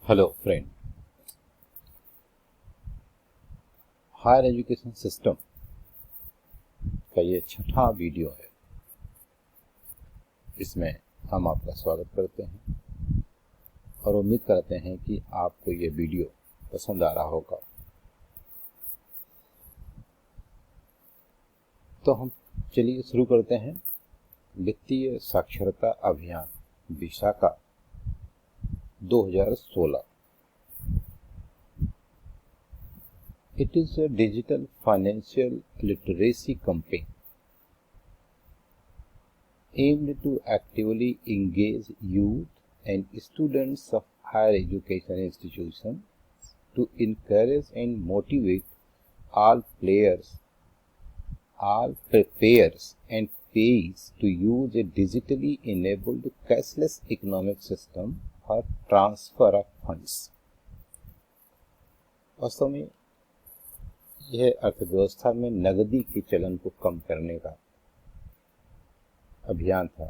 Hello friend, higher education system का ये छठा वीडियो है। इसमें हम आपका स्वागत करते हैं और उम्मीद करते हैं कि आपको ये वीडियो पसंद आ रहा होगा। तो हम चलिए शुरू करते हैं। वित्तीय साक्षरता अभियान Vishakha 2016। It is a digital financial literacy campaign aimed to actively engage youth and students of higher education institutions to encourage and motivate all payers and payees to use a digitally enabled cashless economic system for transfer of funds। वास्तव में यह अर्थव्यवस्था में नकदी के चलन को कम करने का अभियान था,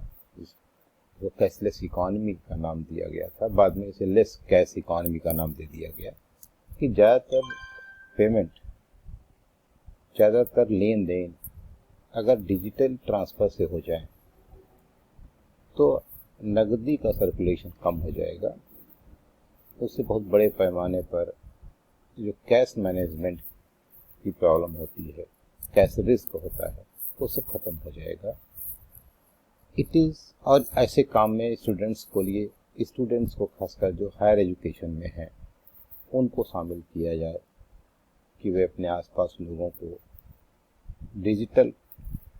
जो कैशलेस इकोनॉमी का नाम दिया गया था। बाद में इसे लेस कैश इकोनॉमी का नाम दे दिया गया कि ज़्यादातर पेमेंट, ज़्यादातर लेन देन अगर डिजिटल ट्रांसफ़र से हो जाए तो नकदी का सर्कुलेशन कम हो जाएगा। उससे बहुत बड़े पैमाने पर जो कैश मैनेजमेंट की प्रॉब्लम होती है, कैश रिस्क होता है, वो सब खत्म हो जाएगा। और ऐसे काम में स्टूडेंट्स को खासकर जो हायर एजुकेशन में हैं उनको शामिल किया जाए कि वे अपने आसपास लोगों को डिजिटल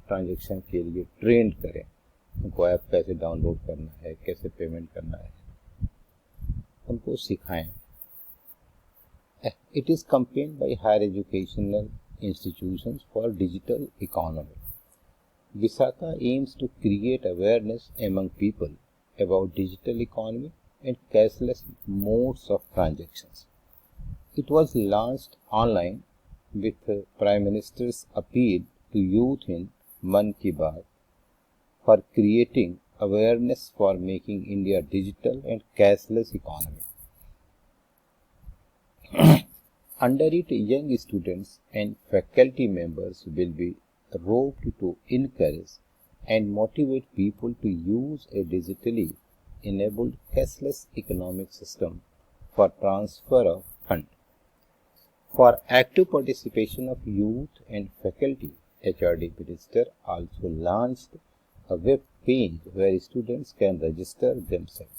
ट्रांजैक्शन के लिए ट्रेंड करें। उनको ऐप कैसे डाउनलोड करना है, कैसे पेमेंट करना है, उनको सिखाएं। It is campaigned by higher educational institutions for digital economy. Visakha aims to create awareness among people about digital economy and cashless modes of transactions. It was launched online with Prime Minister's appeal to youth in Man Ki Baat for creating awareness for making India digital and cashless economy. Under it, young students and faculty members will be roped to encourage and motivate people to use a digitally enabled cashless economic system for transfer of funds. For active participation of youth and faculty, HRD Minister also launched a web page where students can register themselves.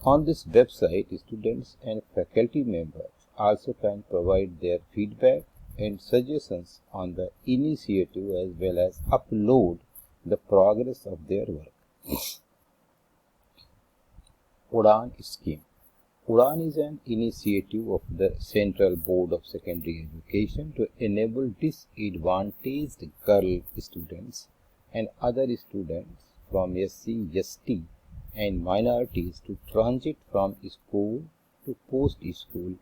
On this website, students and faculty members also can provide their feedback and suggestions on the initiative as well as upload the progress of their work. Udaan Scheme. Udaan is an initiative of the Central Board of Secondary Education to enable disadvantaged girl students and other students from SC, ST and minorities to transit from school to post-school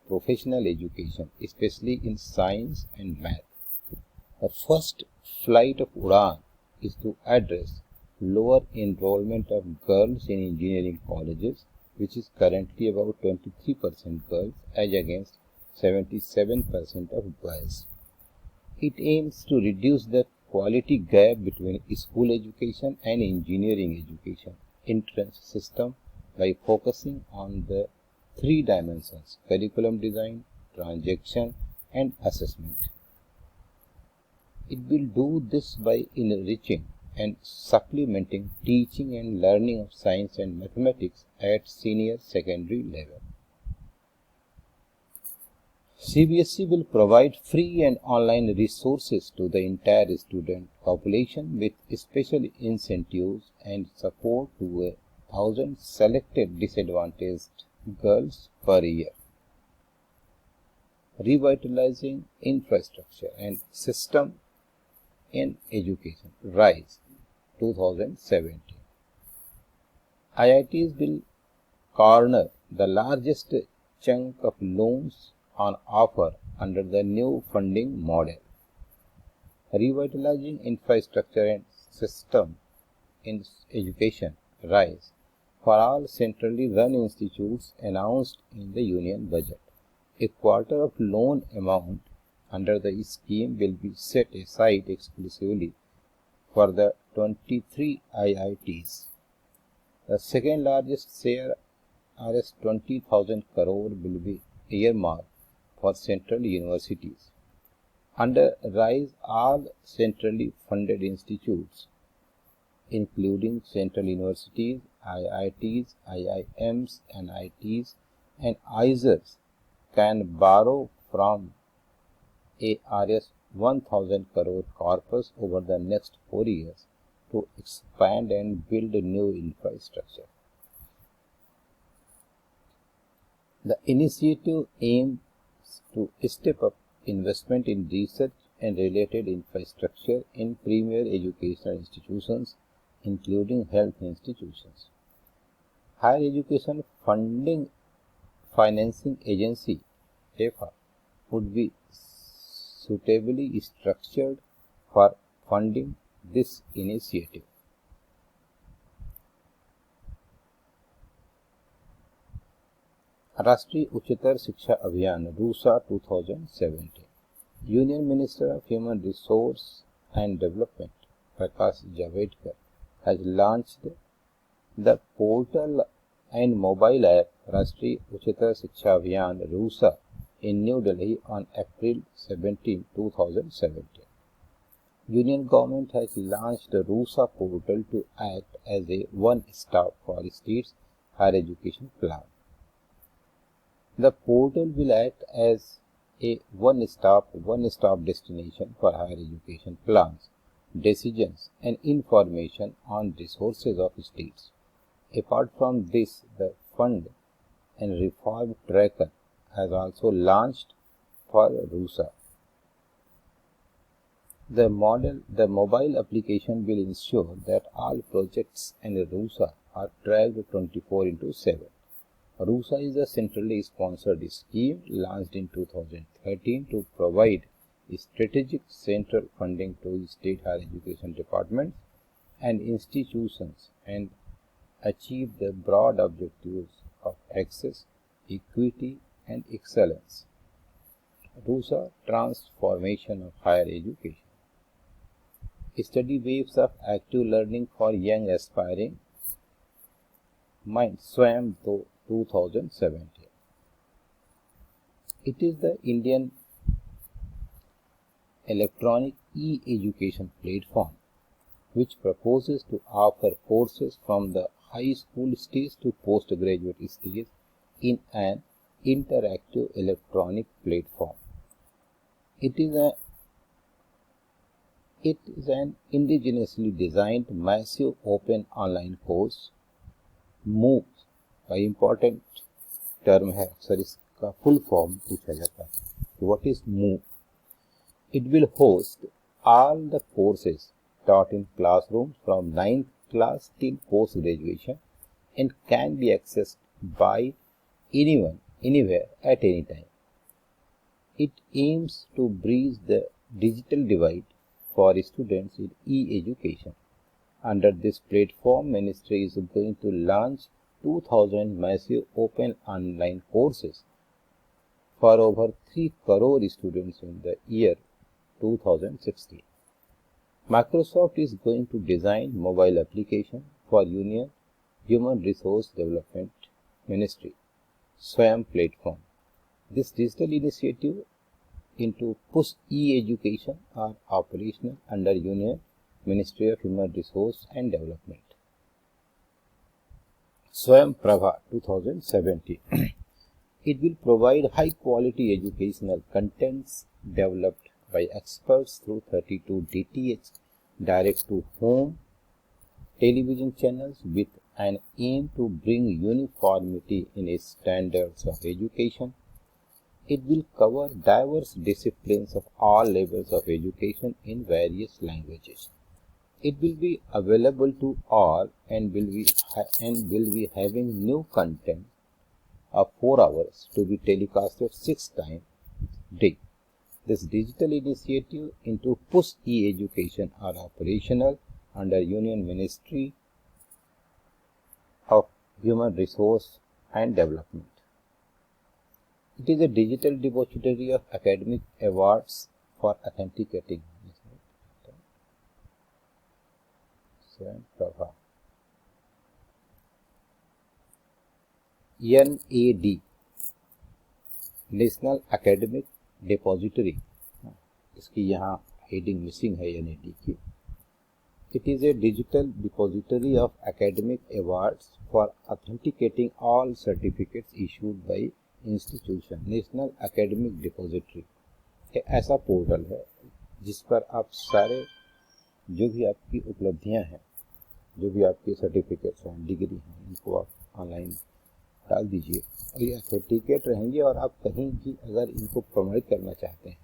professional education, especially in science and math. The first flight of Udaan is to address lower enrollment of girls in engineering colleges, which is currently about 23% girls as against 77% of boys. It aims to reduce the quality gap between school education and engineering education entrance system by focusing on the three dimensions: curriculum design, transaction, and assessment. It will do this by enriching and supplementing teaching and learning of science and mathematics at senior secondary level. CBSE will provide free and online resources to the entire student population with special incentives and support to 1,000 selected disadvantaged girls per year. Revitalizing infrastructure and system in education. RISE 2017. IITs will corner the largest chunk of loans on offer under the new funding model. Revitalizing infrastructure and system in education, RISE, for all centrally run institutes announced in the union budget. A quarter of loan amount under the scheme will be set aside exclusively for the 23 IITs. The second largest share, Rs 20,000 crore, will be earmarked for central universities. Under RISE, all centrally funded institutes, including central universities, IITs, IIMs, NITs, and IISERs, can borrow from a Rs 1,000 crore corpus over the next 4 years to expand and build new infrastructure. The initiative aims to step up investment in research and related infrastructure in premier educational institutions, including health institutions. Higher Education Financing Agency (HEFA) would be suitably structured for funding this initiative. राष्ट्रीय उच्चतर शिक्षा अभियान RUSA 2017. Union Minister of Human Resource and Development Prakash Javadekar has launched the portal and mobile app राष्ट्रीय उच्चतर शिक्षा अभियान RUSA in New Delhi on April 17, 2017. Union government has launched the RUSA portal to act as a one-stop for states' higher education plan. The portal will act as a one-stop destination for higher education plans, decisions, and information on resources of states. Apart from this, the Fund and Reform Tracker has also launched for RUSA. The mobile application will ensure that all projects and RUSA are tracked 24/7. RUSA is a centrally sponsored scheme launched in 2013 to provide strategic central funding to state higher education departments and institutions and achieve the broad objectives of access, equity, and excellence. RUSA transformation of higher education. Study waves of active learning for young aspiring minds, SWAYAM 2017. It is the Indian electronic e-education platform which proposes to offer courses from the high school stage to postgraduate stage in an interactive electronic platform. It is an indigenously designed massive open online course. MOOC का important term है, अक्सर इसका full form पूछा जाता है. What is MOOC? It will host all the courses taught in classrooms from 9th class till post graduation and can be accessed by anyone, anywhere, at any time. It aims to bridge the digital divide for students in e-education. Under this platform, Ministry is going to launch 2,000 massive open online courses for over 3 crore students in the year 2016. Microsoft is going to design mobile application for Union Human Resource Development Ministry, SWAYAM platform. This digital initiative into push e-education are operational under Union Ministry of Human Resource and Development. SWAYAM Prabha 2017. It will provide high quality educational contents developed by experts through 32 DTH direct to home television channels with an aim to bring uniformity in standards of education. It will cover diverse disciplines of all levels of education in various languages. It will be available to all and will be having new content of 4 hours to be telecasted 6 times a day. This digital initiative into push e-education are operational under Union Ministry of Human Resource and Development. It is a digital depository of academic awards for authenticating. NAD, national academic depository, इसकी यहाँ heading missing है NAD की. It is a digital depository of academic awards for authenticating all certificates issued by institution. National academic depository एक ऐसा portal है जिस पर आप सारे जो भी आपकी उपलब्धियां हैं, जो भी आपके सर्टिफिकेट्स हैं, डिग्री हैं, इनको आप ऑनलाइन डाल दीजिए और ये ऑथेंटिकेट रहेंगे. और आप कहीं भी अगर इनको प्रमाणित करना चाहते हैं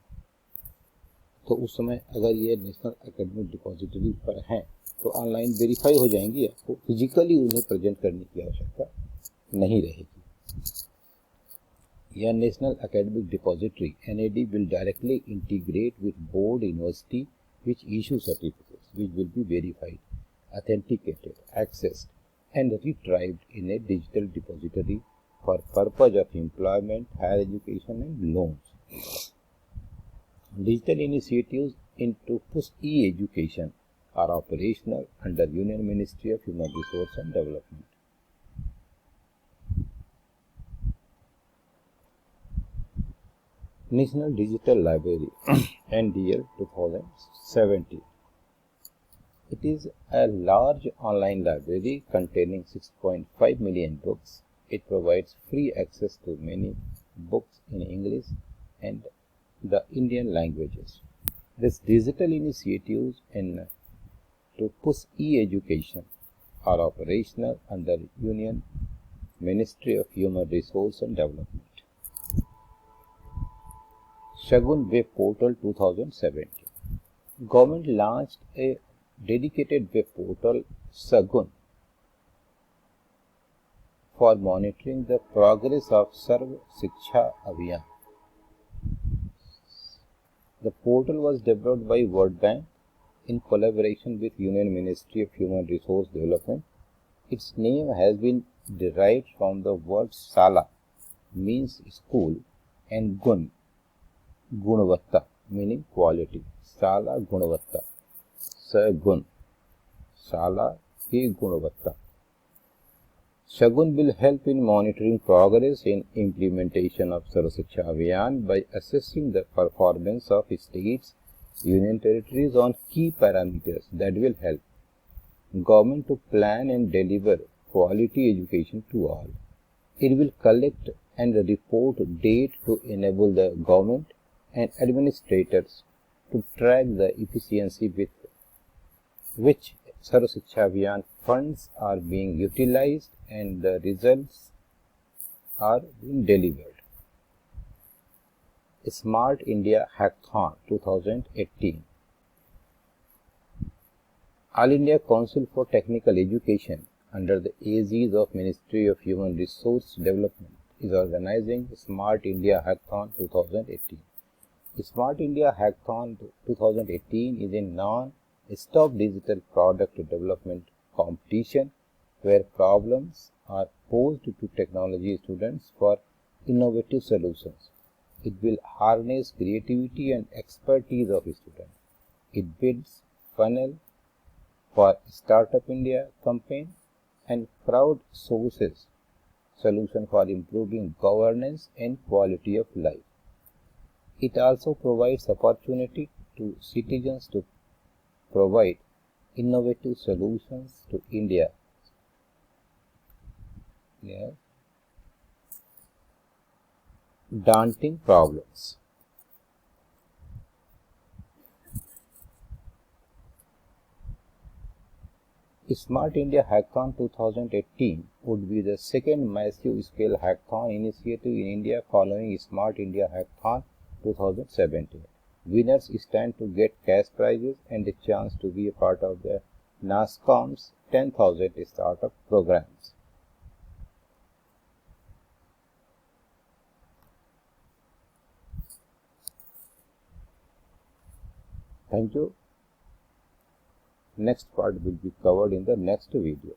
तो उस समय अगर ये नेशनल एकेडमिक डिपॉजिटरी पर हैं तो ऑनलाइन वेरीफाई हो जाएंगी. आपको फिजिकली उन्हें प्रेजेंट करने की आवश्यकता नहीं रहेगी. यह national academic depository NAD will directly integrate with board university which issue certificates which will be verified, authenticated, accessed and retrieved in a digital depository for purpose of employment, higher education and loans. Digital initiatives into push e-education are operational under Union Ministry of Human Resource and Development. National Digital Library NDL 2017. It is a large online library containing 6.5 million books. It provides free access to many books in English and the Indian languages. These digital initiatives to push e-education are operational under Union Ministry of Human Resource and Development. Shagun Web Portal 2017. Government launched a dedicated web portal, Shagun, for monitoring the progress of Sarv Shiksha Abhiyan. The portal was developed by World Bank in collaboration with Union Ministry of Human Resource Development. Its name has been derived from the word Sala, means school, and Gun, Gunavatta, meaning quality. Sala Gunavatta. Shagun. Sala ki Gunavatta. Shagun will help in monitoring progress in implementation of Sarv Shiksha Abhiyan by assessing the performance of states, union territories on key parameters that will help government to plan and deliver quality education to all. It will collect and report data to enable the government and administrators to track the efficiency with which Sarv Shiksha Abhiyan funds are being utilized and the results are being delivered. Smart India Hackathon 2018. All India Council for Technical Education under the aegis of Ministry of Human Resource Development is organizing Smart India Hackathon 2018. Smart India Hackathon 2018 is a non-stop digital product development competition where problems are posed to technology students for innovative solutions. It will harness creativity and expertise of students. It builds funnel for Startup India campaign and crowdsources solution for improving governance and quality of life. It also provides opportunity to citizens to provide innovative solutions to India's daunting problems. Smart India Hackathon 2018 would be the second massive scale hackathon initiative in India following Smart India Hackathon 2017. Winners stand to get cash prizes and a chance to be a part of the NASSCOM's 10,000 startup programs. Thank you. Next part will be covered in the next video.